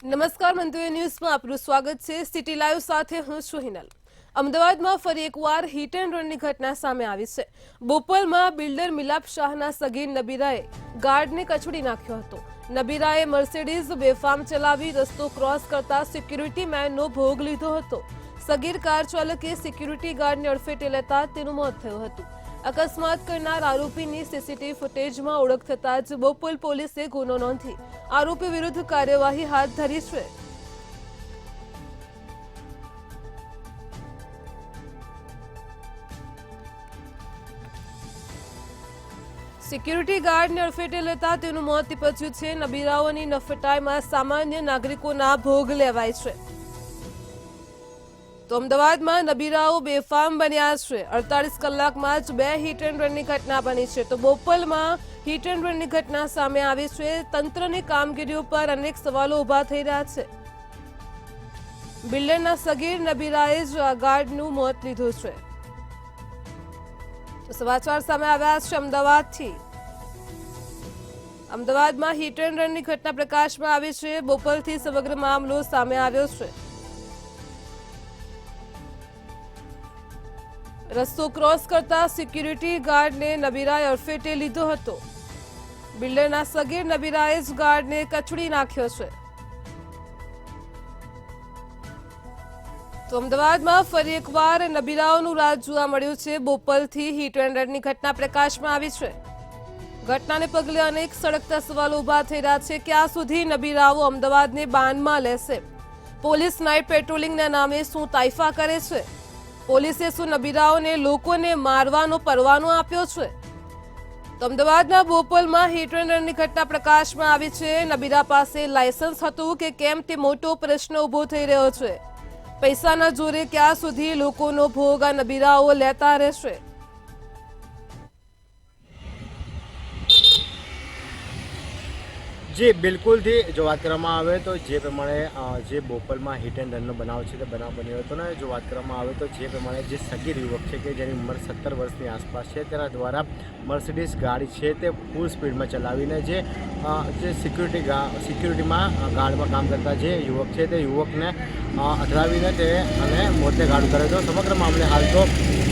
નમસ્કાર મંતવ્ય ન્યૂઝમાં આપનું સ્વાગત છે। સિટી લાઈવ સાથે હું છું હિનલ। અમદાવાદમાં ફરી એકવાર હિટ એન્ડ રનની ઘટના સામે આવી છે। બોપલમાં બિલ્ડર મિલાપ શાહના સગીર નબીરાએ ગાર્ડને કચડી નાખ્યો હતો। નબીરાએ મર્સિડીઝ બેફામ ચલાવી રસ્તો ક્રોસ કરતા સિક્યુરિટી મેનનો ભોગ લીધો હતો। સગીર કાર ચાલકે સિક્યુરિટી ગાર્ડને અડફેટે લેતા તેનું મોત થયું હતું। અકસ્માત કરનાર આરોપીની સીસીટીવી ફૂટેજમાં ઓળખ થતાં જ બોપલ પોલીસે ગુનો નોંધી આરોપી વિરુદ્ધ કાર્યવાહી હાથ ધરી છે। સિક્યુરિટી ગાર્ડને અડફેટે લેતા તેનું મોત નીપજ્યું છે। નબીરાઓની નફટાઈમાં સામાન્ય નાગરિકોના ભોગ લેવાય છે। તો અમદાવાદમાં નબીરાઓ બેફામ બન્યા છે। 48 કલાકમાં જ 2 હિટ એન્ડ રનની ઘટના બની છે। તો બોપલમાં હિટ એન્ડ રનની ઘટના સામે આવી છે। તંત્રની કામગીરી ઉપર અનેક સવાલો ઉભા થઈ રહ્યા છે। બિલ્ડરના સગીર નબીરાએ જ ગાર્ડનું મોત લીધું છે। તો સમાચાર સામે આવ્યા છે અમદાવાદથી। અમદાવાદમાં હિટ એન્ડ રનની ઘટના પ્રકાશમાં આવી છે। બોપલથી સમગ્ર મામલો સામે આવ્યો છે। રસ્તો ક્રોસ કરતા સિક્યુરિટી ગાર્ડને નબીરાએ અડફેટે લીધો હતો। બિલ્ડરના સગીર નબીરાએ જ ગાર્ડને કચડી નાખ્યો છે। તો અમદાવાદમાં ફરી એકવાર નબીરાઓનું રાજ જોવા મળ્યું છે। બોપલથી હિટ એન્ડ રનની ઘટના પ્રકાશમાં આવી છે। ઘટનાને પગલે અનેક સળગતા સવાલો ઉભા થઈ રહ્યા છે। ક્યાં સુધી નબીરાઓ અમદાવાદને બાનમાં લેશે? પોલીસ નાઇટ પેટ્રોલિંગના નામે શું તાઇફા કરે છે? પોલીસે શું નબીરાઓને લોકોને મારવાનો પરવાનો આપ્યો છે? તો અમદાવાદના બોપલમાં હિટ એન્ડ રનની ઘટના પ્રકાશમાં આવી છે। નબીરા પાસે લાયસન્સ હતું કે કેમ તે મોટો પ્રશ્ન ઉભો થઈ રહ્યો છે। પૈસાના જોરે ક્યાં સુધી લોકોનો ભોગ આ નબીરાઓ લેતા રહેશે? जी बिल्कुल थी जो बात કરવામાં આવે તો જે પ્રમાણે જે બોપલમાં હિટ એન્ડ રનનો બનાવ છે તે બનાવ બન્યો હતો ને જો વાત કરવામાં આવે તો જે પ્રમાણે જે સગીર યુવક છે કે જેની ઉંમર 17 વર્ષની આસપાસ છે તેના દ્વારા મર્સિડીઝ ગાડી છે તે ફૂલ સ્પીડમાં ચલાવીને જે સિક્યુરિટીમાં ગાર્ડમાં કામ કરતા જે યુવક છે તે યુવકને અથડાવીને તે અને મોતે ઘાટ કર્યો હતો। સમગ્ર મામલે હાલ તો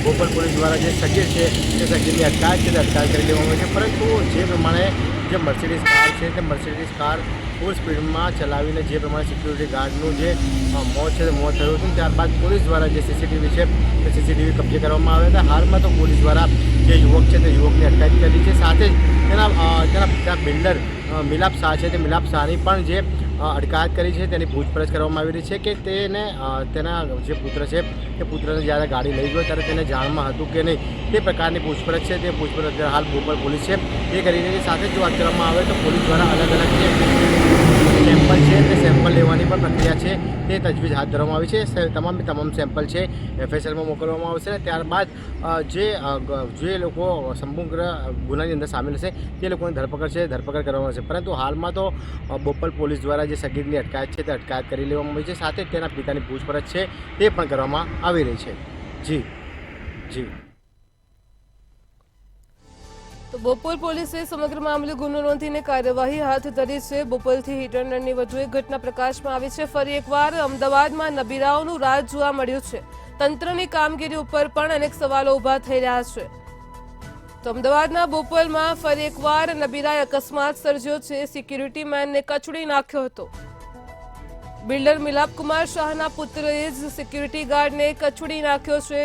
બોપલ પોલીસ દ્વારા જે સગીર છે તે સગીરની અટકાયત છે તે અટકાયત કરી લેવામાં આવી છે। પરંતુ જે પ્રમાણે જે મર્સિડીઝ કાર છે તે મર્સિડીઝ કાર ફૂલ સ્પીડમાં ચલાવીને જે પ્રમાણે સિક્યુરિટી ગાર્ડનું જે મોત છે તે મોત થયું હતું। ત્યારબાદ પોલીસ દ્વારા જે સીસીટીવી છે તે સીસીટીવી કબજે કરવામાં આવ્યા હતા। હાલમાં તો પોલીસ દ્વારા જે યુવક છે તે યુવકની અટકાયત કરી છે। સાથે જ તેના બિલ્ડર મિલાપ શાહ છે તે મિલાપ શાહની પણ જે અટકાયત કરી છે તેની પૂછપરછ કરવામાં આવી રહી છે કે તેના જે પુત્ર છે તે પુત્રને જ્યારે ગાડી લઈ ગયો ત્યારે તેને જાણમાં હતું કે નહીં તે પ્રકારની પૂછપરછ છે તે પૂછપરછ હાલ બોપલ પોલીસ છે એ કરી રહી છે। સાથે જ જો વાત કરવામાં આવે તો પોલીસ દ્વારા અલગ અલગ જે સેમ્પલ છે તે સેમ્પલ લેવાની પણ પ્રક્રિયા છે તે તજવીજ હાથ ધરવામાં આવી છે। તમામ સેમ્પલ છે FSLમાં મોકલવામાં આવશે। ત્યારબાદ જે લોકો સમગ્ર ગુનાની અંદર સામેલ હશે તે લોકોની ધરપકડ કરવામાં આવશે। પરંતુ હાલમાં તો બોપલ પોલીસ દ્વારા જે સગીરની અટકાયત છે તે અટકાયત કરી લેવામાં આવી છે। સાથે જ તેના પિતાની પૂછપરછ છે તે પણ કરવામાં આવી રહી છે। જી જી તો બોપલ પોલીસે સમગ્ર મામલે ગુનો નોંધીને કાર્યવાહી હાથ ધરી છે। બોપલથી હિટ એન્ડ રનની વધુ એક ઘટના પ્રકાશમાં આવી છે। ફરી એકવાર અમદાવાદમાં નબીરાઓનું રાજ જોવા મળ્યું છે। તંત્રની કામગીરી ઉપર પણ અનેક સવાલો ઉભા થઈ રહ્યા છે। તો અમદાવાદના બોપલમાં ફરી એકવાર નબીરાએ અકસ્માત સર્જ્યો છે। સિક્યુરિટી મેનને કચડી નાખ્યો હતો। બિલ્ડર મિલાપ કુમાર શાહના પુત્રએ જ સિક્યુરિટી ગાર્ડને કચડી નાખ્યો છે।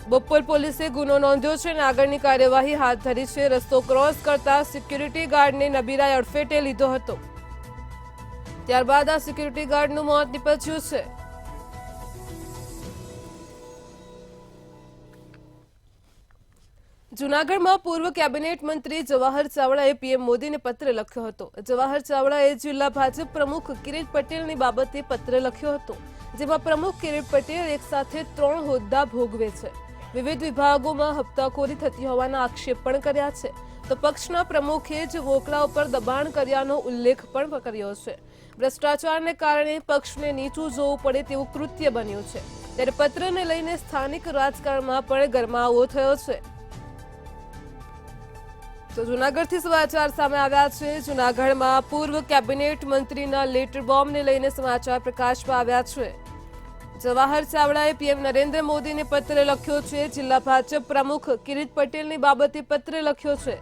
બોપલ પોલીસે ગુનો નોંધ્યો છે અને આગળની કાર્યવાહી હાથ ધરી છે। રસ્તો ક્રોસ કરતા સિક્યુરિટી ગાર્ડને નબીરાએ અડફેટે લીધો હતો। ત્યારબાદ આ સિક્યુરિટી ગાર્ડનું મોત નીપજ્યું છે। જૂનાગઢમાં પૂર્વ કેબિનેટ મંત્રી જવાહર ચાવડાએ પીએમ મોદીને પત્ર લખ્યો હતો। જવાહર ચાવડાએ જિલ્લા ભાજપ પ્રમુખ કિરીટ પટેલની બાબતે પત્ર લખ્યો હતો, જેમાં પ્રમુખ કિરીટ પટેલ એક સાથે 3 હોદ્દા ભોગવે છે। વિવિધ વિભાગોમાં હપ્તાખોરી થતી હોવાના આક્ષેપ પણ કર્યા છે। તો પક્ષના પ્રમુખે જ વોકડા ઉપર દબાણ કર્યાનો ઉલ્લેખ પણ કર્યો છે। ભ્રષ્ટાચારને કારણે પક્ષને નીચું જોવું પડે તેવું કૃત્ય બન્યું છે। ત્યારે પત્રને લઈને સ્થાનિક રાજકારણમાં પણ ગરમાવો થયો છે। તો જૂનાગઢથી સમાચાર સામે આવ્યા છે। જૂનાગઢમાં પૂર્વ કેબિનેટ મંત્રીના લેટર બોમ્બને લઈને સમાચાર પ્રકાશમાં આવ્યા છે। જવાહર ચાવડાએ પીએમ નરેન્દ્ર મોદીને પત્ર લખ્યો છે। જિલ્લા ભાજપ પ્રમુખ કિરીટ પટેલની બાબતે પત્ર લખ્યો છે।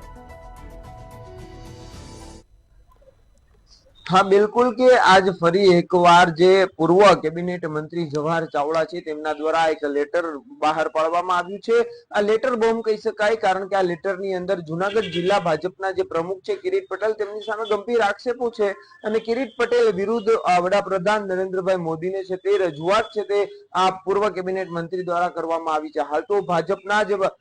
हाँ बिल्कुल के आज फरी एक वार जे पूर्व केबिनेट मंत्री जवाहर चावड़ा छे तेमना द्वारा एक लेटर बहार पाडवामां आव्युं छे। आ लेटर बॉम्ब कही शकाय कारण के आ लेटरनी अंदर जूनागढ़ जिल्ला भाजपना जे प्रमुख छे किरीट पटेल तेमनी सामे गंभीर आक्षेपो छे अने किरीट पटेल विरुद्ध वडाप्रधान नरेन्द्रभाई मोदीने छे ते रजूआत छे ते आ पूर्व केबिनेट मंत्री द्वारा करवामां आवी छे। हाल तो भाजपना ज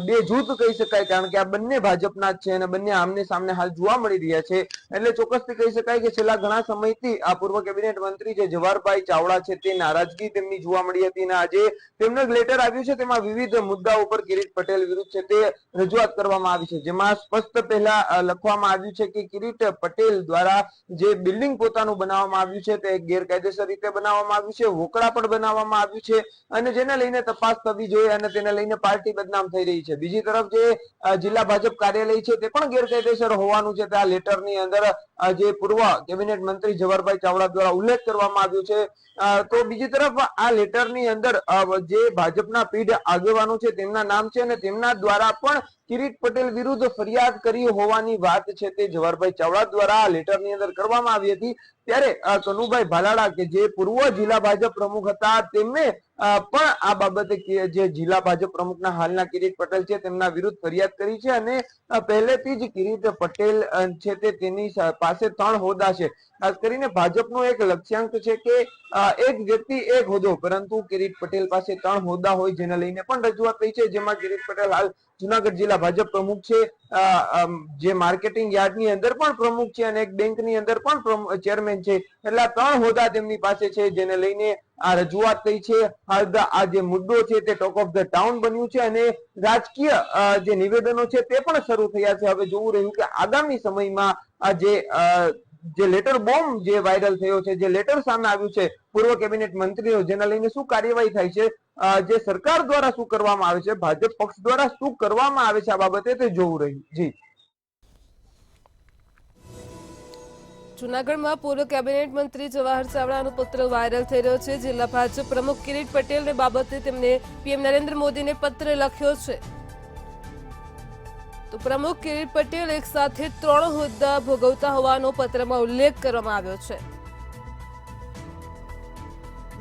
बे जूथ कही शकाय कारण के आ बंने भाजपना ज छे अने बंने आमने सामने हाल जोवा मळी रह्या छे એટલે ચોક્કસથી કહી શકાય કે છેલ્લા ઘણા સમયથી આ પૂર્વ કેબિનેટ મંત્રી જે જવાહરભાઈ ચાવડા છે તે નારાજગી તેમની જોવા મળી હતી અને આજે તેમનો લેટર આવ્યું છે તેમાં વિવિધ મુદ્દાઓ પર કિરીટ પટેલ વિરુદ્ધ છે તે રજૂઆત કરવામાં આવી છે જેમાં સ્પષ્ટ પહેલા લખવામાં આવ્યું છે કે કિરીટ પટેલ દ્વારા જે બિલ્ડિંગ પોતાનું બનાવવામાં આવ્યું છે તે ગેરકાયદેસર રીતે બનાવવામાં આવ્યું છે વોકડા પણ બનાવવામાં આવ્યું છે અને જેને લઈને તપાસ થવી જોઈએ અને તેને લઈને પાર્ટી બદનામ થઈ રહી છે। બીજી તરફ જે જિલ્લા ભાજપ કાર્યાલય છે તે પણ ગેરકાયદેસર હોવાનું છે તે આ લેટરની અંદર જે પૂર્વ કેબિનેટ મંત્રી જવાહરભાઈ ચાવડા દ્વારા ઉલ્લેખ કરવામાં આવ્યો છે। તો બીજી તરફ આ લેટરની અંદર જે ભાજપના પીઢ આગેવાનો છે તેમના નામ છે અને તેમના દ્વારા પણ કિરીટ પટેલ વિરુદ્ધ ફરિયાદ કરી હોવાની વાત છે તે જવાહરભાઈ ચાવડા દ્વારા આ લેટરની અંદર કરવામાં આવી હતી। ત્યારે કનુભાઈ ભાલાડા કે જે પૂર્વ જિલ્લા ભાજપ પ્રમુખ હતા તેમને પણ આ બાબતે જે જિલ્લા ભાજપ પ્રમુખના હાલના કિરીટ પટેલ છે તેમના વિરુદ્ધ ફરિયાદ કરી છે અને પહેલેથી જ કિરીટ પટેલ છે તે તેની પાસે 3 હોદ્દા છે। ખાસ કરીને ભાજપનો એક લક્ષ્યાંક છે કે એક વ્યક્તિ એક હોદ્દો પરંતુ કિરીટ પટેલ પાસે 3 હોદ્દા હોય જેને લઈને પણ રજૂઆત થઈ છે જેમાં કિરીટ પટેલ હાલ જૂનાગઢ જિલ્લા ભાજપ પ્રમુખ છે જે માર્કેટિંગ યાર્ડની અંદર પણ પ્રમુખ છે અને એક બેંકની અંદર પણ ચેરમેન છે એટલે 3 હોદ્દા તેમની પાસે છે જેને લઈને આ રજૂઆત થઈ છે। હાલ આ જે મુદ્દો છે તે ટોક ઓફ ધ ટાઉન બન્યું છે અને રાજકીય જે નિવેદનો છે તે પણ શરૂ થયા છે। હવે જોવું રહ્યું કે આગામી સમયમાં આ જે લેટર બોમ્બ જે વાયરલ થયો છે જે લેટર સામે આવ્યું છે પૂર્વ કેબિનેટ મંત્રીઓ જેના લઈને શું કાર્યવાહી થાય છે જે સરકાર દ્વારા શું કરવામાં આવે છે ભાજપ પક્ષ દ્વારા શું કરવામાં આવે છે આ બાબતે તે જોવું રહ્યું। જી જૂનાગઢમાં પૂર્વ કેબિનેટ મંત્રી જવાહર ચાવડાનો પત્ર વાયરલ થઈ રહ્યો છે। જિલ્લા ભાજપ પ્રમુખ કિરીટ પટેલને બાબતે તેમને પીએમ નરેન્દ્ર મોદીને પત્ર લખ્યો છે। તો પ્રમુખ કિરીટ પટેલ એક સાથે 3 હોદ્દા ભોગવતા હોવાનો પત્રમાં ઉલ્લેખ કરવામાં આવ્યો છે।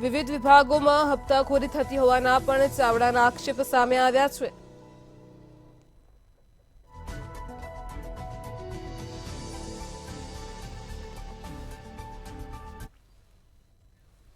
વિવિધ વિભાગોમાં હપ્તાખોરી થતી હોવાના પણ ચાવડાના આક્ષેપ સામે આવ્યા છે।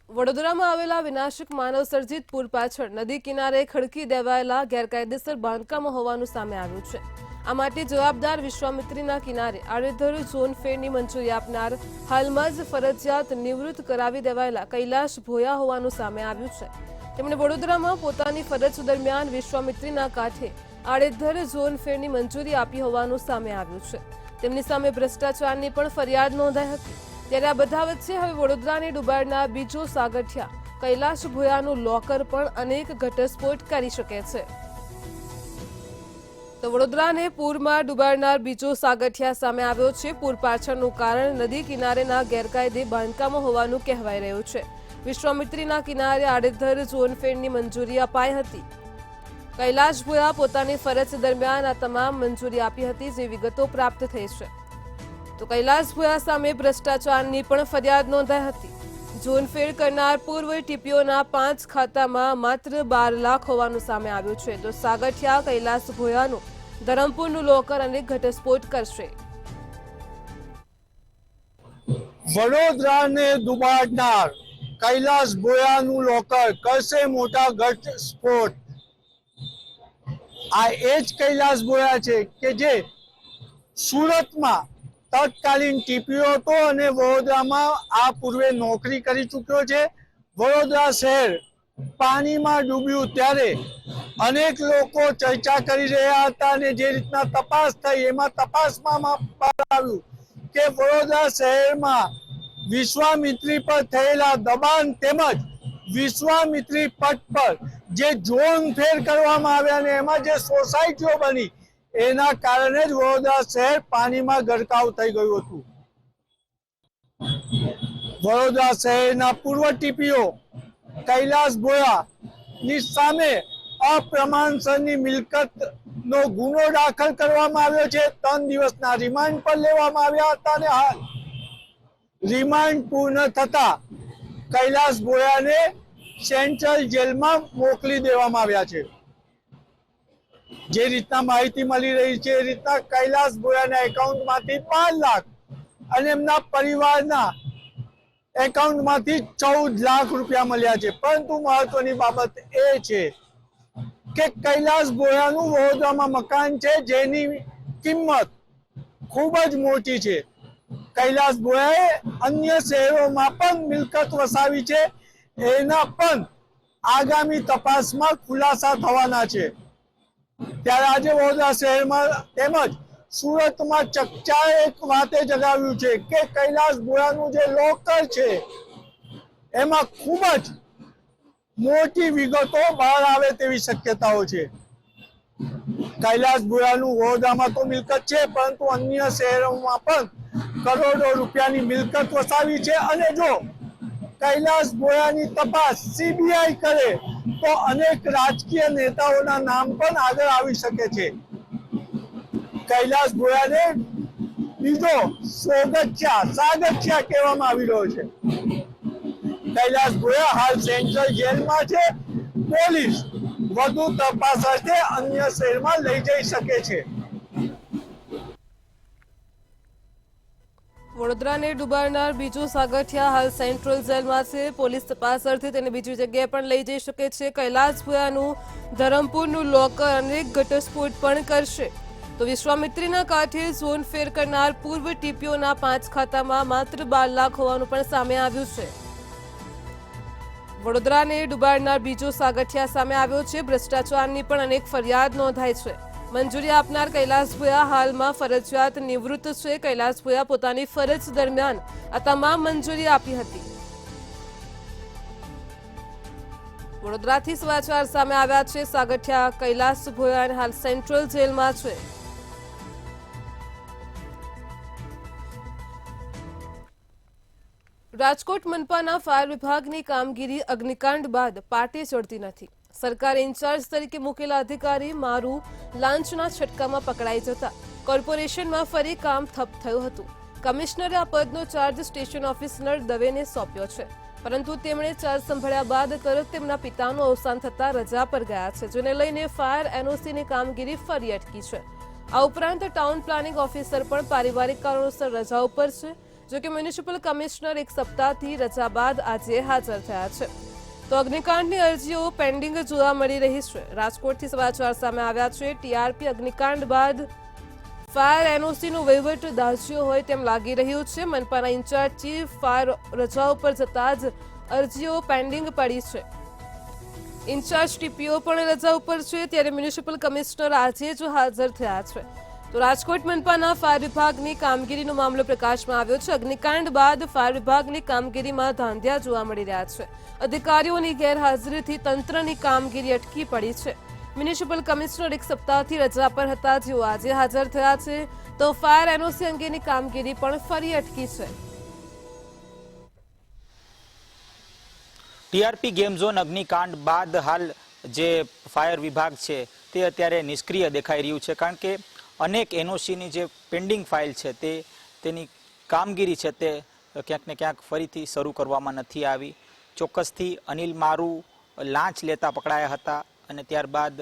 વડોદરામાં આવેલા વિનાશક માનવ સર્જિત પુલ પાછળ નદી કિનારે ખડકી દેવાયેલા ગેરકાયદેસર બાંધકામો હોવાનું સામે આવ્યું છે। આ માટે જવાબદાર વિશ્વામિત્રીના કિનારે આડેધડ ઝોન ફેરની મંજૂરી આપનાર હાલમાં જ ફરજિયાત નિવૃત્ત કરાવી દેવાયેલા કૈલાશ ભોયા હોવાનું સામે આવ્યું છે। તેમણે વડોદરામાં પોતાની ફરજ દરમિયાન વિશ્વામિત્રીના કાંઠે આડેધડ ઝોન ફેરની મંજૂરી આપી હોવાનું સામે આવ્યું છે। તેમની સામે ભ્રષ્ટાચારની પણ ફરિયાદ નોંધાઈ હતી। ત્યારે આ બધા વચ્ચે હવે વડોદરાને ડૂબાડનાર બીજો સાગઠિયા કૈલાશ ભોયાનું લોકર પણ અનેક ઘટસ્ફોટ કરી શકે છે। તો વડોદરાને પૂરમાં ડૂબાડનાર બીજો સાગઠિયા સામે આવ્યો છે। પૂર પાછળનું કારણ નદી કિનારેના ગેરકાયદે બાંધકામો હોવાનું કહેવાઈ રહ્યું છે। વિશ્વામિત્રીના કિનારે આડેધડ ઝોન ફેરની મંજૂરી અપાઈ હતી। કૈલાશ ભોયા પોતાની ફરજ દરમિયાન આ તમામ મંજૂરી આપી હતી જે વિગતો પ્રાપ્ત થઈ છે। તો કૈલાશ ભોયા સામે ભ્રષ્ટાચારની પણ ફરિયાદ નોંધાઈ હતી। ઝોન ફેર કરનાર પૂર્વ ટીપીઓના 5 ખાતામાં માત્ર 12 લાખ હોવાનું સામે આવ્યું છે। તો સાગઠિયા કૈલાશ ભોયાનું ધરમપુરનું લોકર અનેક ઘટસ્ફોટ કરશે। વડોદરાને ડૂબાડનાર કૈલાશ ભોયાનું લોકર કરશે મોટા ઘટસ્ફોટ। આ એ જ કૈલાશ ભોયા છે કે જે સુરતમાં તત્કાલીન ટીપીઓ હતો અને વડોદરામાં આ પૂર્વે નોકરી કરી ચૂક્યો છે। વડોદરા શહેર પાણીમાં ડૂબ્યું ત્યારે અનેક લોકો ચર્ચા કરી રહ્યા હતા અને જે રીતના તપાસ થઈ એમાં તપાસમાં બહાર આવ્યું કે વડોદરા શહેરમાં વિશ્વામિત્રી પર થયેલા દબાણ તેમજ વિશ્વામિત્રી પટ પર જે ઝોન ફેર કરવામાં આવ્યા અને એમાં જે સોસાયટીઓ બની એના કારણે જ વડોદરા શહેર પાણીમાં ગરકાવ થઈ ગયું હતું. વડોદરા શહેરના પૂર્વ ટીપીઓ કૈલાસ ભોયાની સામે અપ્રમાણસરની મિલકતનો ગુનો દાખલ કરવામાં આવ્યો છે. 3 દિવસના રિમાન્ડ પર લેવામાં આવ્યા હતા અને હાલ રિમાન્ડ પૂર્ણ થતા કૈલાસ ભોયાને સેન્ટ્રલ જેલમાં મોકલી દેવામાં આવ્યા છે. જે રીતના માહિતી મળી રહી છે એ રીતના કૈલાસ ભોયાના એકાઉન્ટમાંથી 5 લાખ અને એમના પરિવારના એકાઉન્ટમાંથી 14 લાખ રૂપિયા મળ્યા છે. પરંતુ મહત્વની બાબત એ છે કે કૈલાસ ભોયાનું વડોદરામાં મકાન છે જેની કિંમત ખૂબ જ મોટી છે. કૈલાસ ભોયાએ અન્ય શહેરોમાં પણ મિલકત વસાવી છે. એના પણ આગામી તપાસમાં ખુલાસા થવાના છે. ત્યારે આજે વડોદરા શહેરમાં તેમજ સુરતમાં ચકચાર એક વાતે જગાવ્યું છે કે કૈલાસ ભોયાનું જે લોકર છે એમાં ખૂબ જ મોટી વિગતો બહાર આવે તેવી શક્યતાઓ છે. કૈલાસ ભોયાનું વડોદરામાં તો મિલકત છે પરંતુ અન્ય શહેરોમાં પણ કરોડો રૂપિયાની મિલકત વસાવી છે. અને જો કૈલાસ ભોયાની તપાસ સીબીઆઈ કરે તો અનેક રાજકીય નેતાઓના નામ પણ આગળ આવી શકે છે. કૈલાસ ભોયાને બીજો સાગઠિયા કહેવામાં આવી રહ્યો છે. કૈલાસ ભોયા હાલ સેન્ટ્રલ જેલમાં છે. પોલીસ વધુ તપાસ અર્થે અન્ય શહેરમાં લઈ જઈ શકે છે. વડોદરાને ડૂબાડનાર બીજો સાગઠિયા હાલ સેન્ટ્રલ જેલમાં છે. પોલીસ તપાસ અર્થે તેને બીજી જગ્યાએ પણ લઈ જઈ શકે છે. કૈલાસ ભોયાનું ધરમપુરનું લોકર અનેક ઘટસ્ફોટ પણ કરશે. તો વિશ્વામિત્રીના કાંઠે ઝોન ફેર કરનાર પૂર્વ ટીપીઓના 5 ખાતામાં માત્ર 12 લાખ હોવાનું પણ સામે આવ્યું છે. વડોદરાને ડૂબાડનાર બીજો સાગઠિયા સામે આવ્યો છે. ભ્રષ્ટાચારની પણ અનેક ફરિયાદ નોંધાઈ છે. મંજૂરી આપનાર કૈલાસ ભોયા હાલમાં ફરજિયાત નિવૃત્ત છે. કૈલાસ ભોયા પોતાની ફરજ દરમિયાન આ તમામ મંજૂરી આપી હતી. વડોદરાથી સમાચાર સામે આવ્યા છે. સાગઠિયા કૈલાસ ભોયા હાલ સેન્ટ્રલ જેલમાં છે. રાજકોટ મનપાના ફાયર વિભાગની કામગીરી અગ્નિકાંડ બાદ પાટે ચડતી નથી. સરકારે ઇન્ચાર્જ તરીકે મૂકેલા અધિકારી મારું લાંચના છટકામાં પકડાઈ જતા કોર્પોરેશનમાં ફરી કામ ઠપ થયું હતું. કમિશનરે આ પદનો ચાર્જ સ્ટેશન ઓફિસર દવેને સોંપ્યો છે. પરંતુ તેમણે ચાર્જ સંભાળ્યા બાદ તરત તેમના પિતાનું અવસાન થતા રજા પર ગયા છે, જેને લઈને ફાયર એનઓસીની કામગીરી ફરી અટકી છે. આ ઉપરાંત ટાઉન પ્લાનિંગ ઓફિસર પણ પારિવારિક કારણોસર રજા ઉપર છે. જોકે મ્યુનિસિપલ કમિશનર એક સપ્તાહથી રજા બાદ આજે હાજર થયા છે. તો અગ્નિકાંડની અરજીઓ પેન્ડિંગ જોવા મળી રહી છે. રાજકોટથી સમાચાર સામે આવ્યા છે. ટીઆરપી અગ્નિકાંડ બાદ ફાયર એનઓસીનો વહીવટ દાઝ્યો હોય તેમ લાગી રહ્યું છે. મનપાના ઇન્ચાર્જ ચીફ ફાયર રજા ઉપર જતા જ અરજીઓ પેન્ડિંગ પડી છે. ઇન્ચાર્જ ટીપીઓ પણ રજા ઉપર છે, ત્યારે મ્યુનિસિપલ કમિશનર આજે જ હાજર થયા છે. તો રાજકોટ મનપાના ફાયર વિભાગની કામગીરીનો મામલો પ્રકાશમાં આવ્યો છે. અગ્નિકાંડ બાદ ફાયર વિભાગની કામગીરીમાં ધાંધિયા જોવા મળી રહ્યા છે. અધિકારીઓની ગેરહાજરીથી તંત્રની કામગીરી અટકી પડી છે. મ્યુનિસિપલ કમિશનર એક સપ્તાહથી રજા પર હતા, જેઓ આજે હાજર થયા છે. તો ફાયર એનઓસી અંગેની કામગીરી પણ ફરી અટકી છે. ટીઆરપી ગેમ ઝોન અગ્નિકાંડ બાદ હાલ જે ફાયર વિભાગ છે તે અત્યારે નિષ્ક્રિય દેખાઈ રહ્યું છે, કારણ કે અનેક એનઓસીની જે પેન્ડિંગ ફાઇલ છે તેની કામગીરી છે તે ક્યાંક ને ક્યાંક ફરીથી શરૂ કરવામાં નથી આવી. ચોક્કસથી અનિલ મારુ લાંચ લેતા પકડાયા હતા અને ત્યારબાદ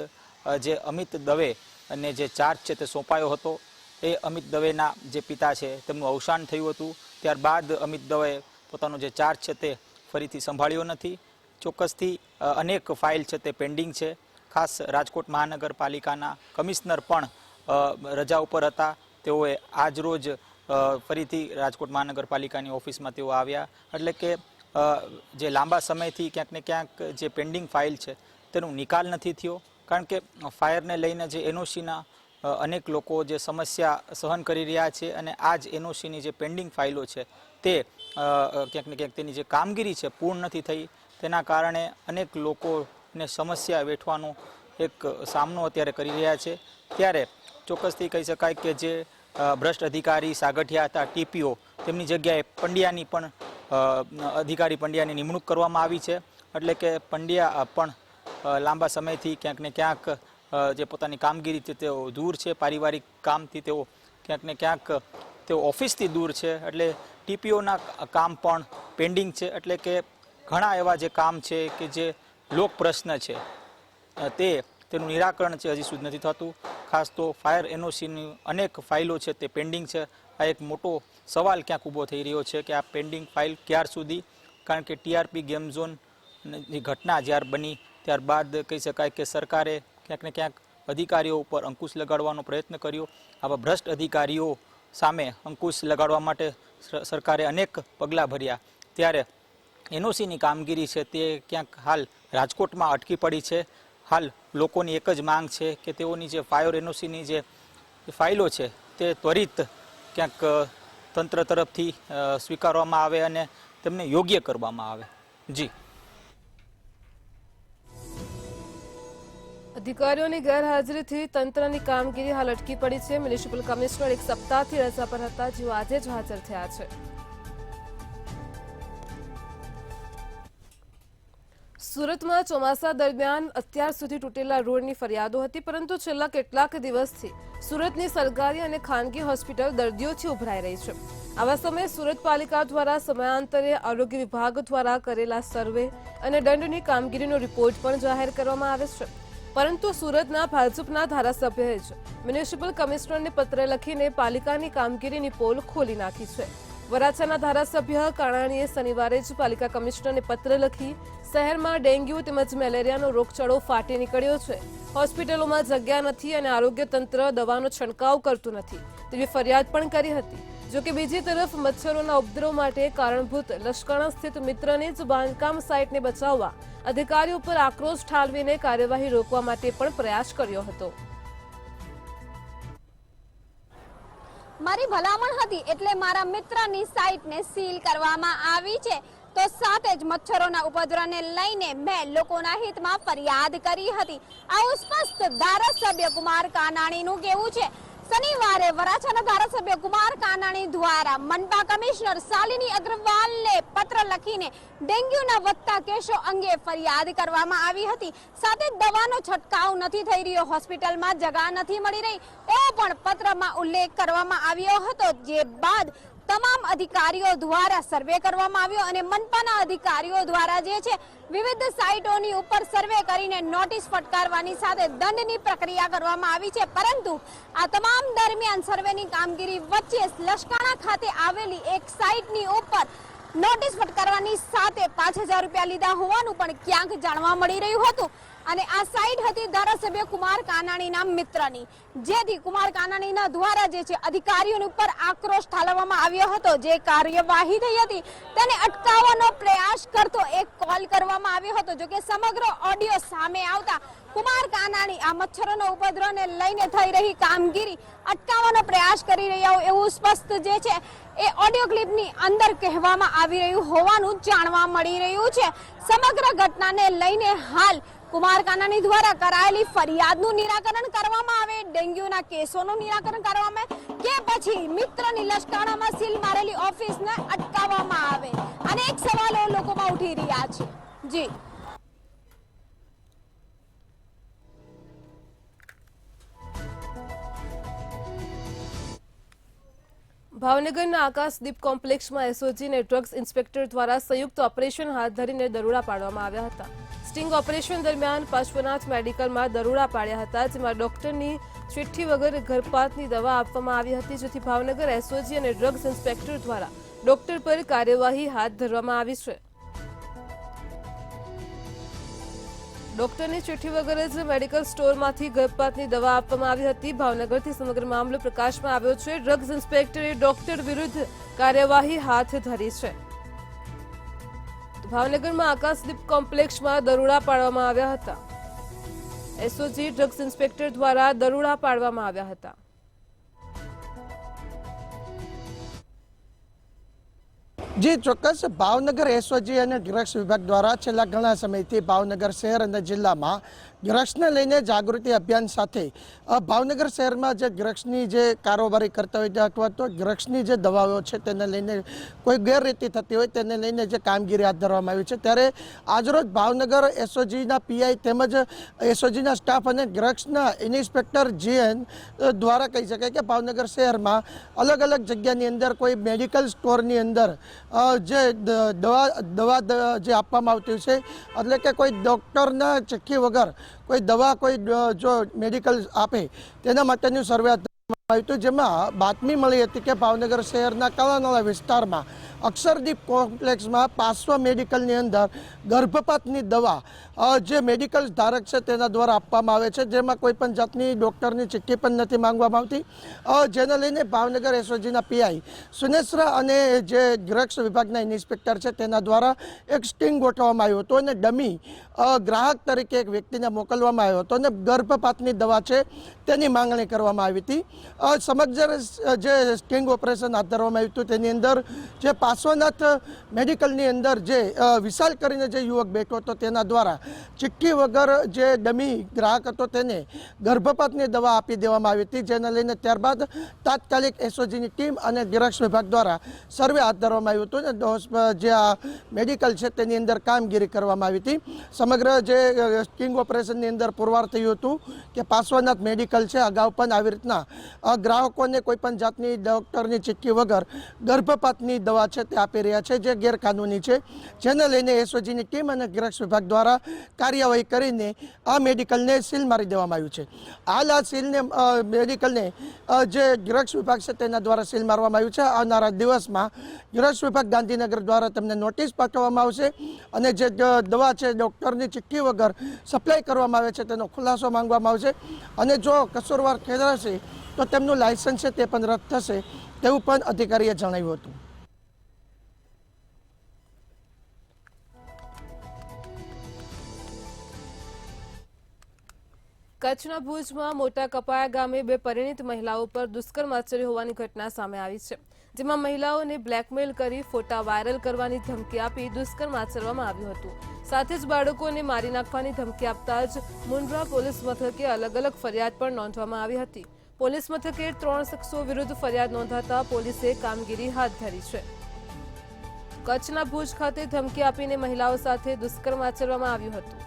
જે અમિત દવે અને જે ચાર્જ છે તે સોંપાયો હતો, એ અમિત દવેના જે પિતા છે તેમનું અવસાન થયું હતું. ત્યારબાદ અમિત દવે પોતાનો જે ચાર્જ છે તે ફરીથી સંભાળ્યો નથી. ચોક્કસથી અનેક ફાઇલ છે તે પેન્ડિંગ છે. ખાસ રાજકોટ મહાનગરપાલિકાના કમિશનર પણ રજા ઉપર હતા. તેઓએ આજ રોજ ફરીથી રાજકોટ મહાનગરપાલિકાની ઓફિસમાં તેઓ આવ્યા. એટલે કે જે લાંબા સમયથી ક્યાંક ને ક્યાંક જે પેન્ડિંગ ફાઇલ છે તેનું નિકાલ નથી થયો, કારણ કે ફાયરને લઈને જે એનઓસીના અનેક લોકો જે સમસ્યા સહન કરી રહ્યા છે અને આ જ એનઓસીની જે પેન્ડિંગ ફાઇલો છે તે ક્યાંક ને ક્યાંક તેની જે કામગીરી છે પૂર્ણ નથી થઈ. તેના કારણે અનેક લોકોને સમસ્યા વેઠવાનો એક સામનો અત્યારે કરી રહ્યા છે. ત્યારે ચોક્કસથી કહી શકાય કે જે ભ્રષ્ટ અધિકારી સાગઠિયા હતા ટીપીઓ, તેમની જગ્યાએ પંડ્યાની પણ અધિકારી પંડ્યાની નિમણૂક કરવામાં આવી છે. એટલે કે પંડ્યા પણ લાંબા સમયથી ક્યાંક ને ક્યાંક જે પોતાની કામગીરીથી તેઓ દૂર છે, પારિવારિક કામથી તેઓ ક્યાંક ને ક્યાંક તેઓ ઓફિસથી દૂર છે. એટલે ટીપીઓના કામ પણ પેન્ડિંગ છે. એટલે કે ઘણા એવા જે કામ છે કે જે લોક પ્રશ્ન છે તેનું નિરાકરણ છે હજી સુધી નથી થતું. ખાસ તો ફાયર એનઓસીની અનેક ફાઇલો છે તે પેન્ડિંગ છે. આ એક મોટો સવાલ ક્યાંક ઊભો થઈ રહ્યો છે કે આ પેન્ડિંગ ફાઇલ ક્યાર સુધી, કારણ કે ટીઆરપી ગેમ ઝોનની ઘટના જ્યારે બની ત્યારબાદ કહી શકાય કે સરકારે ક્યાંક ને ક્યાંક અધિકારીઓ ઉપર અંકુશ લગાડવાનો પ્રયત્ન કર્યો. આવા ભ્રષ્ટ અધિકારીઓ સામે અંકુશ લગાડવા માટે સરકારે અનેક પગલાં ભર્યા. ત્યારે એનઓસીની કામગીરી છે તે ક્યાંક હાલ રાજકોટમાં અટકી પડી છે. હાલ લોકોની એક જ માંગ છે કે તેઓની જે ફાયર એનઓસીની જે ફાઇલો છે તે ત્વરિત ક્યાંક તંત્ર તરફથી સ્વીકારવામાં આવે અને તેમને યોગ્ય કરવામાં આવે. જી. અધિકારીઓની ગેરહાજરીથી તંત્રની કામગીરી હાલ અટકી પડી છે. મ્યુનિસિપલ કમિશનર એક સપ્તાહથી રજા પર હતા, જેઓ આજે જ હાજર થયા છે. સુરતમાં ચોમાસા દરમિયાન અત્યાર સુધી તૂટેલા રોડની ફરિયાદો હતી, પરંતુ છેલ્લા કેટલાક દિવસથી સુરતની સરકારી અને ખાનગી હોસ્પિટલ દર્દીઓથી ઉભરાઈ રહી છે. આવા સમયે સુરત પાલિકા દ્વારા સમયાંતરે આરોગ્ય વિભાગ દ્વારા કરેલા સર્વે અને દંડની કામગીરીનો રિપોર્ટ પણ જાહેર કરવામાં આવે છે. પરંતુ સુરતના ભાજપના ધારાસભ્યએ જ મ્યુનિસિપલ કમિશનરને પત્ર લખીને પાલિકાની કામગીરીની પોલ ખોલી નાખી છે. વરાછાના ધારાસભ્ય કાણાણીએ શનિવારે જ પાલિકા કમિશનરને પત્ર લખી શહેરમાં ડેન્ગ્યુ તેમજ મેલેરિયાનો રોગચાળો ફાટી નીકળ્યો છે, હોસ્પિટલોમાં જગ્યા નથી અને આરોગ્ય તંત્ર દવાનો છંટકાવ કરતું નથી તેવી ફરિયાદ પણ કરી હતી. જોકે બીજી તરફ મચ્છરોના ઉપદ્રવ માટે કારણભૂત લશ્કણા સ્થિત મિત્રની જ બાંધકામ સાઇટને બચાવવા અધિકારીઓ પર આક્રોશ ઠાલવીને કાર્યવાહી રોકવા માટે પણ પ્રયાસ કર્યો હતો. મારી ભલામણ હતી એટલે મારા મિત્રની સાઇટને સીલ કરવામાં આવી છે, તો સાથે જ મચ્છરોના ઉપદ્રવને લઈને મેં લોકોના હિતમાં ફરિયાદ કરી હતી. આવું સ્પષ્ટ ધારાસભ્ય કુમાર કાનાણીનું કહેવું છે. શનિવારે વરાછાના ધારાસભ્ય કુમાર કાનાણી દ્વારા મનપા કમિશનર શાલિની અગ્રવાલને પત્ર લખીને ડેન્ગ્યુના વધતા કેસો અંગે ફરિયાદ કરવામાં આવી હતી. સાથે દવાનો છંટકાવ નથી થઈ રહ્યો, હોસ્પિટલમાં જગા નથી મળી રહી એવો પણ પત્રમાં ઉલ્લેખ કરવામાં આવ્યો હતો. જે બાદ તમામ અધિકારીઓ દ્વારા સર્વે કરવામાં આવ્યો અને મનપાના અધિકારીઓ દ્વારા જે છે વિવિધ સાઇટોની ઉપર સર્વે કરીને નોટિસ ફટકારવાની સાથે દંડની પ્રક્રિયા કરવામાં આવી છે. પરંતુ આ તમામ દરમિયાન સર્વેની કામગીરી વચ્ચે લશ્કાણા ખાતે આવેલી એક સાઇટની ઉપર નોટિસ ફટકારવાની સાથે 5000 રૂપિયા લીધા હોવાનું પણ ક્યાંક જાણવા મળી રહ્યું હતું. અને આ સાઇટ હતી ધારાસભ્ય કુમાર કાનાણીના મિત્રની, જેથી કુમાર કાનાણીના દ્વારા જે છે અધિકારીઓની ઉપર આક્રોશ ઠાલવવામાં આવ્યો હતો. જે કાર્યવાહી થઈ હતી તેને અટકાવવાનો પ્રયાસ કરતો એક કોલ કરવામાં આવ્યો હતો. જોકે સમગ્ર ઓડિયો સામે આવતા કુમાર કાનાણી આ મચ્છરોનો ઉપદ્રવને લઈને થઈ રહી કામગીરી અટકાવવાનો પ્રયાસ કરી રહ્યા હોય એવું સ્પષ્ટ જે છે એ ઓડિયો ક્લિપની અંદર કહેવામાં આવી રહ્યું હોવાનું જાણવા મળી રહ્યું છે. સમગ્ર ઘટનાને લઈને હાલ કુમાર કાનાણી દ્વારા કરાયેલી ફરિયાદનું નિરાકરણ કરવામાં આવે, ડેન્ગ્યુના કેસોનું નિરાકરણ કરવામાં આવે કે પછી મિત્રની લશ્કાણામાં સીલ મારેલી ઓફિસને અટકાવવામાં આવે. અનેક સવાલો લોકોમાં ઉઠી રહ્યા છે. જી. ભાવનગરના આકાશદીપ કોમ્પ્લેક્સમાં એસઓજી અને ડ્રગ્સ ઇન્સ્પેક્ટર દ્વારા સંયુક્ત ઓપરેશન હાથ ધરીને દરોડા પાડવામાં આવ્યા હતા. સ્ટિંગ ઓપરેશન દરમિયાન પાર્શ્વનાથ મેડિકલમાં દરોડા પાડ્યા હતા, જેમાં ડોક્ટરની ચિઠ્ઠી વગર ગર્ભપાતની દવા આપવામાં આવી હતી, જેથી ભાવનગર એસઓજી અને ડ્રગ્સ ઇન્સ્પેક્ટર દ્વારા ડોક્ટર પર કાર્યવાહી હાથ ધરવામાં આવી છે. ડોક્ટરની ચિઠ્ઠી વગર જ મેડિકલ સ્ટોરમાંથી ગર્ભપાતની દવા આપવામાં આવી હતી. ભાવનગરથી સમગ્ર મામલો પ્રકાશમાં આવ્યો છે. ડ્રગ્સ ઇન્સ્પેક્ટરે ડોક્ટર વિરુદ્ધ કાર્યવાહી હાથ ધરી છે. ભાવનગરમાં આકાશદીપ કોમ્પ્લેક્સમાં દરોડા પાડવામાં આવ્યા હતા. એસઓજી ડ્રગ્સ ઇન્સ્પેક્ટર દ્વારા દરોડા પાડવામાં આવ્યા હતા. જી ચોક્કસ, ભાવનગર એસઓજી અને ડ્રગ્સ વિભાગ દ્વારા છેલ્લા ઘણા સમયથી ભાવનગર શહેર અને જિલ્લામાં ડ્રગ્સને લઈને જાગૃતિ અભિયાન સાથે ભાવનગર શહેરમાં જે ડ્રગ્સની જે કારોબારી કરતા હોય અથવા તો ડ્રગ્સની જે દવાઓ છે તેને લઈને કોઈ ગેરરીતિ થતી હોય તેને લઈને જે કામગીરી હાથ ધરવામાં આવી છે, ત્યારે આજરોજ ભાવનગર એસઓજીના પીઆઈ તેમજ એસઓજીના સ્ટાફ અને ડ્રગ્સના ઇન્સ્પેક્ટર જીએન દ્વારા કહી શકાય કે ભાવનગર શહેરમાં અલગ અલગ જગ્યાની અંદર કોઈ મેડિકલ સ્ટોરની અંદર જે દવા જે આપવામાં આવતી છે, એટલે કે કોઈ ડૉક્ટરના ચિઠ્ઠી વગર કોઈ દવા કોઈ જો મેડિકલ આપે તેના માટેનું સર્વે આવ્યું હતું, જેમાં બાતમી મળી હતી કે ભાવનગર શહેરના કલાનાળા વિસ્તારમાં અક્ષરદીપ કોમ્પ્લેક્સમાં પાર્શ્વ મેડિકલની અંદર ગર્ભપાતની દવા જે મેડિકલ ધારક છે તેના દ્વારા આપવામાં આવે છે, જેમાં કોઈ પણ જાતની ડૉક્ટરની ચિઠ્ઠી પણ નથી માંગવામાં આવતી, જેને લઈને ભાવનગર એસઓજીના પીઆઈ સુનેશ્રા અને જે ડ્રગ્સ વિભાગના ઇન્સ્પેક્ટર છે તેના દ્વારા એક સ્ટિંગ ગોઠવવામાં આવ્યો હતો અને ડમી ગ્રાહક તરીકે એક વ્યક્તિને મોકલવામાં આવ્યો હતો અને ગર્ભપાતની દવા છે તેની માંગણી કરવામાં આવી હતી. સમગ્ર જે સ્ટિંગ ઓપરેશન હાથ ધરવામાં આવ્યું હતું તેની અંદર જે પાર્શ્વનાથ મેડિકલની અંદર જે વિશાલ કરીને જે યુવક બેઠો હતો તેના દ્વારા ચિઠ્ઠી વગર જે ડમી ગ્રાહક હતો તેને ગર્ભપાતની દવા આપી દેવામાં આવી હતી, જેને લઈને ત્યારબાદ તાત્કાલિક એસઓજીની ટીમ અને ડ્રગ્સ વિભાગ દ્વારા સર્વે હાથ ધરવામાં આવ્યું હતું અને જે આ મેડિકલ છે તેની અંદર કામગીરી કરવામાં આવી હતી. સમગ્ર જે સ્ટિંગ ઓપરેશનની અંદર પુરવાર થયું હતું કે પાર્શ્વનાથ મેડિકલ છે અગાઉ પણ આવી રીતના ગ્રાહકોને કોઈ પણ જાતની ડૉક્ટરની ચિઠ્ઠી વગર ગર્ભપાતની દવા છે તે આપી રહ્યા છે, જે ગેરકાનૂની છે, જેને લઈને એસઓજીની ટીમ અને ડ્રગ્સ વિભાગ દ્વારા કાર્યવાહી કરીને આ મેડિકલને સીલ મારી દેવામાં આવ્યું છે. હાલ આ સીલને મેડિકલને જે ડ્રગ્સ વિભાગ છે તેના દ્વારા સીલ મારવામાં આવ્યું છે. આવનારા દિવસમાં ડ્રગ્સ વિભાગ ગાંધીનગર દ્વારા તેમને નોટિસ પાઠવવામાં આવશે અને જે દવા છે ડૉક્ટરની ચિઠ્ઠી વગર સપ્લાય કરવામાં આવે છે તેનો ખુલાસો માંગવામાં આવશે અને જો કસૂરવાર ઠેરાશે તો તેમનું લાયસન્સ છે તે પણ રદ થશે તેવું પણ અધિકારીએ જણાવ્યું હતું. કચ્છના ભુજમાં મોટા કપાયા ગામે બે પરિણીત મહિલાઓ પર દુષ્કર્મ આચર્યું હોવાની ઘટના સામે આવી છે, જેમાં મહિલાઓને બ્લેકમેલ કરી ફોટા વાયરલ કરવાની ધમકી આપી દુષ્કર્મ આચરવામાં આવ્યું હતું. સાથે જ બાળકોને મારી નાખવાની ધમકી આપતા જ મુન્દ્રા પોલીસ મથકે અલગ અલગ ફરિયાદ પણ નોંધવામાં આવી હતી. પોલીસ મથકે 3 શખ્સો વિરુદ્ધ ફરિયાદ નોંધાતા પોલીસે કામગીરી હાથ ધરી છે. કચ્છના ભુજ ખાતે ધમકી આપીને મહિલાઓ સાથે દુષ્કર્મ આચરવામાં આવ્યું હતું.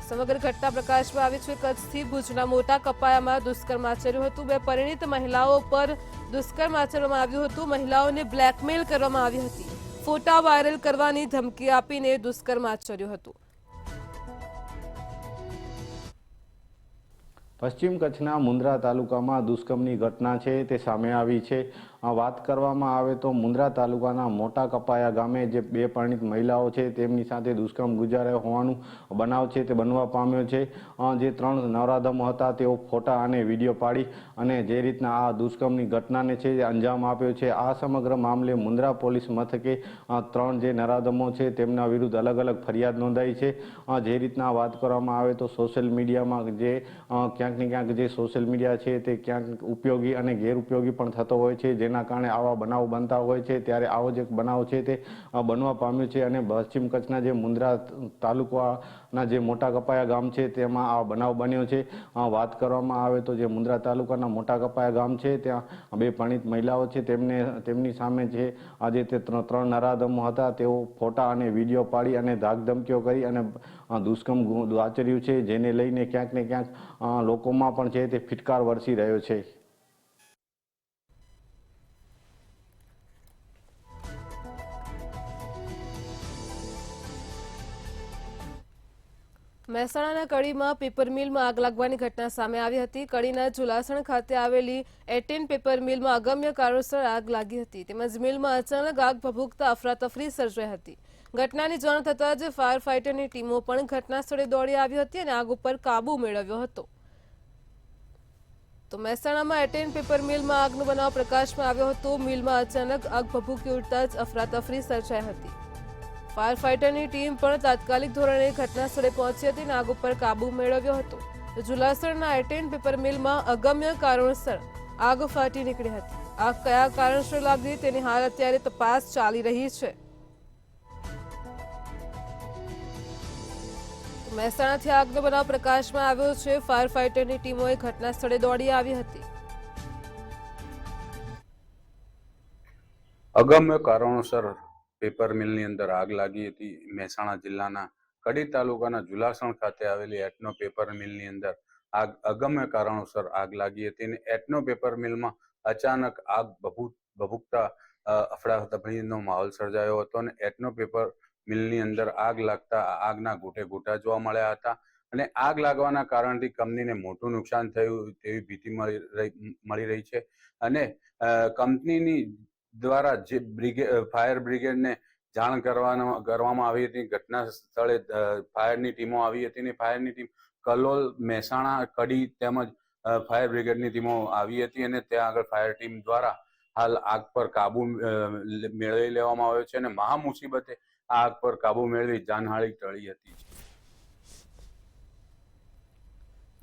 સમગ્ર ઘટના પ્રકાશમાં આવી છે. કચ્છથી ભુજના મોટા કપાયામાં દુષ્કર્મ આચર્યું હતું. બે પરિણીત મહિલાઓ પર દુષ્કર્મ આચરવામાં આવ્યું હતું. મહિલાઓને બ્લેકમેલ કરવામાં આવી હતી. ફોટા વાયરલ કરવાની ધમકી આપીને દુષ્કર્મ આચર્યું હતું. પશ્ચિમ કચ્છના મુન્દ્રા તાલુકામાં દુષ્કર્મની ઘટના છે તે સામે આવી છે. વાત કરવામાં આવે તો મુન્દ્રા તાલુકાના મોટા કપાયા ગામે જે બે પરિણીત મહિલાઓ છે તેમની સાથે દુષ્કર્મ ગુજાર્યો હોવાનું બનાવ છે તે બનવા પામ્યો છે. જે 3 નરાધમો હતા તેઓ ફોટા અને વિડીયો પાડી અને જે રીતના આ દુષ્કર્મની ઘટનાને છે અંજામ આપ્યો છે. આ સમગ્ર મામલે મુન્દ્રા પોલીસ મથકે 3 જે નરાધમો છે તેમના વિરુદ્ધ અલગ અલગ ફરિયાદ નોંધાઈ છે. જે રીતના વાત કરવામાં આવે તો સોશિયલ મીડિયામાં જે ક્યાંક ને ક્યાંક જે સોશિયલ મીડિયા છે તે ક્યાંક ઉપયોગી અને ગેરઉપયોગી પણ થતો હોય છે, જેના કારણે આવા બનાવો બનતા હોય છે. ત્યારે આવો જ એક બનાવ છે તે બનવા પામ્યો છે અને પશ્ચિમ કચ્છના જે મુન્દ્રા તાલુકાના જે મોટા કપાયા ગામ છે તેમાં આ બનાવ બન્યો છે. વાત કરવામાં આવે તો જે મુન્દ્રા તાલુકાના મોટા કપાયા ગામ છે ત્યાં બે પરિણીત મહિલાઓ છે તેમની સામે છે આજે તે 3 નરાધમો હતા તેઓ ફોટા અને વિડીયો પાડી અને ધાકધમકીઓ કરી અને દુષ્કર્મ આચર્યું છે, જેને લઈને ક્યાંક ને ક્યાંક લોકોમાં પણ છે તે ફિટકાર વરસી રહ્યો છે. મહેસાણાના કડીમાં પેપર મિલમાં આગ લાગવાની ઘટના સામે આવી હતી. કડીના ઝુલાસણ ખાતે આવેલી એટેન પેપર મિલમાં અગમ્ય કારણોસર આગ લાગી હતી. તેમજ મિલમાં અચાનક આગ ભભૂકતા અફરાતફરી સર્જાઈ હતી. ઘટનાની જાણ થતાં જ ફાયર ફાઇટરની ટીમો પણ ઘટના સ્થળે દોડી આવી હતી અને આગ ઉપર કાબુ મેળવ્યો હતો. તો મહેસાણામાં એટેન પેપર મિલમાં આગનો બનાવ પ્રકાશમાં આવ્યો હતો. મિલમાં અચાનક આગ ભભૂકી ઉઠતા જ અફરાતફરી સર્જાઈ હતી. ફાયર ફાઇટરની ટીમ પણ તાત્કાલિક ધોરણે ઘટના સ્થળે પહોંચી હતી અને આગ ઉપર કાબુ મેળવ્યો હતો. ઝુલાસણના એટેન પેપર મિલમાં અગમ્ય કારણોસર આગ ફાટી નીકળી હતી. આગ કયા કારણસર લાગી તેની હાલ અત્યારે તપાસ ચાલી રહી છે. મહેસાણાથી આગનો બનાવ પ્રકાશમાં આવ્યો છે. ફાયર ફાઇટરની ટીમોએ ઘટના સ્થળે દોડી આવી હતી. અગમ્ય કારણોસર પેપર મિલની અંદર આગ લાગી હતી. મહેસાણા જિલ્લાના કડી તાલુકાના જુલાસણ ખાતે આવેલી એટનો પેપર મિલની અંદર અગમ્ય કારણોસર આગ લાગી હતી અને એટનો પેપર મિલમાં અચાનક આગ ભભૂકતા અફડાતફડીનો માહોલ સર્જાયો હતો અને એટનો પેપર મિલની અંદર આગ લાગતા આગના ગોટે ગોટા જોવા મળ્યા હતા અને આગ લાગવાના કારણથી કંપનીને મોટું નુકસાન થયું તેવી ભીતિ મળી રહી છે અને કંપનીની દ્વારા જે ફાયર બ્રિગેડને જાણ કરવામાં આવી હતી. ઘટના સ્થળે ફાયરની ટીમો આવી હતી અને ફાયરની ટીમ કલોલ, મહેસાણા, કડી તેમજ ફાયર બ્રિગેડની ટીમો આવી હતી અને ત્યાં આગળ ફાયર ટીમ દ્વારા હાલ આગ પર કાબુ મેળવી લેવામાં આવ્યો છે અને મહા મુસીબતે આગ પર કાબુ મેળવી જાનહાનિ ટળી હતી.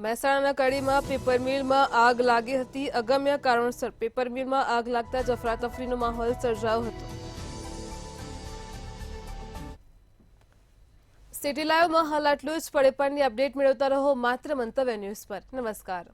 મહેસાણાના કડીમાં પેપર મિલમાં આગ લાગી હતી. અગમ્ય કારણોસર પેપર મિલમાં આગ લાગતા જ અફરાતફરીનો માહોલ સર્જાયો હતો. સિટી લાઈવમાં હાલ આટલું જ. પડે પણની અપડેટ મેળવતા રહો માત્ર મંતવ્ય ન્યૂઝ પર. નમસ્કાર.